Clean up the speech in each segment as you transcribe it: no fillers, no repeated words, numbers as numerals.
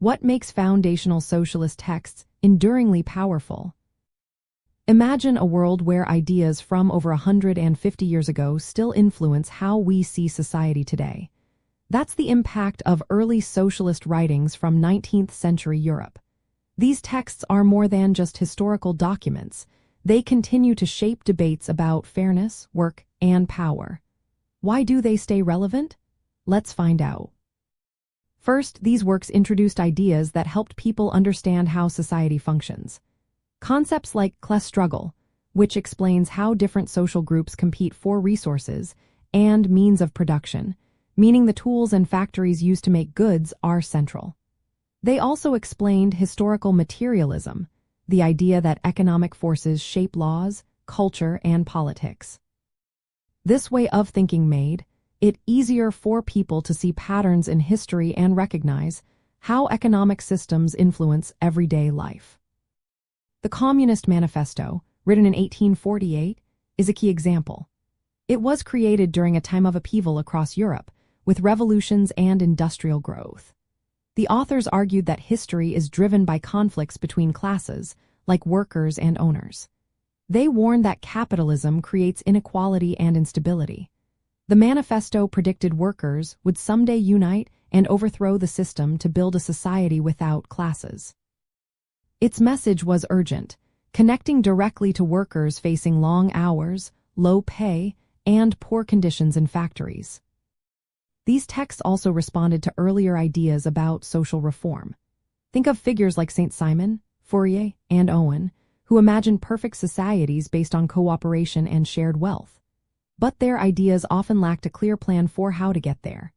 What makes foundational socialist texts enduringly powerful? Imagine a world where ideas from over 150 years ago still influence how we see society today. That's the impact of early socialist writings from 19th century Europe. These texts are more than just historical documents. They continue to shape debates about fairness, work, and power. Why do they stay relevant? Let's find out. First, these works introduced ideas that helped people understand how society functions. Concepts like class struggle, which explains how different social groups compete for resources, and means of production, meaning the tools and factories used to make goods, are central. They also explained historical materialism, the idea that economic forces shape laws, culture, and politics. This way of thinking made it easier for people to see patterns in history and recognize how economic systems influence everyday life. The Communist Manifesto, written in 1848, is a key example. It was created during a time of upheaval across Europe, with revolutions and industrial growth. The authors argued that history is driven by conflicts between classes, like workers and owners. They warned that capitalism creates inequality and instability. The manifesto predicted workers would someday unite and overthrow the system to build a society without classes. Its message was urgent, connecting directly to workers facing long hours, low pay, and poor conditions in factories. These texts also responded to earlier ideas about social reform. Think of figures like Saint Simon, Fourier, and Owen, who imagined perfect societies based on cooperation and shared wealth. But their ideas often lacked a clear plan for how to get there.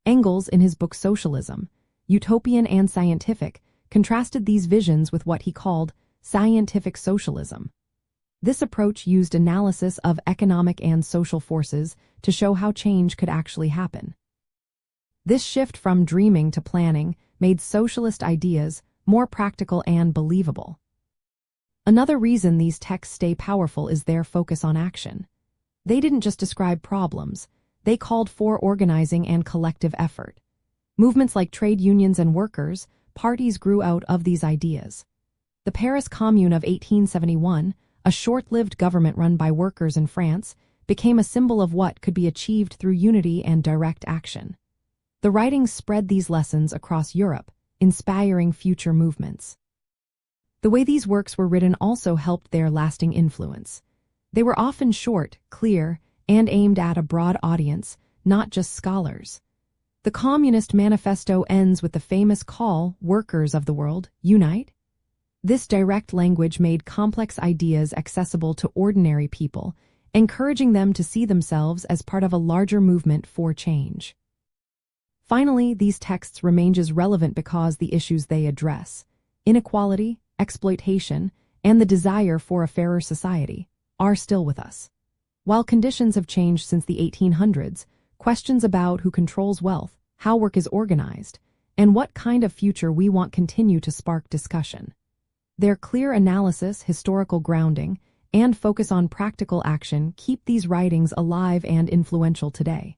Engels, in his book Socialism, Utopian and Scientific, contrasted these visions with what he called scientific socialism. This approach used analysis of economic and social forces to show how change could actually happen. This shift from dreaming to planning made socialist ideas more practical and believable. Another reason these texts stay powerful is their focus on action. They didn't just describe problems, they called for organizing and collective effort. Movements like trade unions and workers' parties grew out of these ideas. The Paris Commune of 1871, a short-lived government run by workers in France, became a symbol of what could be achieved through unity and direct action. The writings spread these lessons across Europe, inspiring future movements. The way these works were written also helped their lasting influence. They were often short, clear, and aimed at a broad audience, not just scholars. The Communist Manifesto ends with the famous call, "Workers of the world, unite." This direct language made complex ideas accessible to ordinary people, encouraging them to see themselves as part of a larger movement for change. Finally, these texts remain as relevant because the issues they address, inequality, exploitation, and the desire for a fairer society, are still with us. While conditions have changed since the 1800s, questions about who controls wealth, how work is organized, and what kind of future we want continue to spark discussion. Their clear analysis, historical grounding, and focus on practical action keep these writings alive and influential today.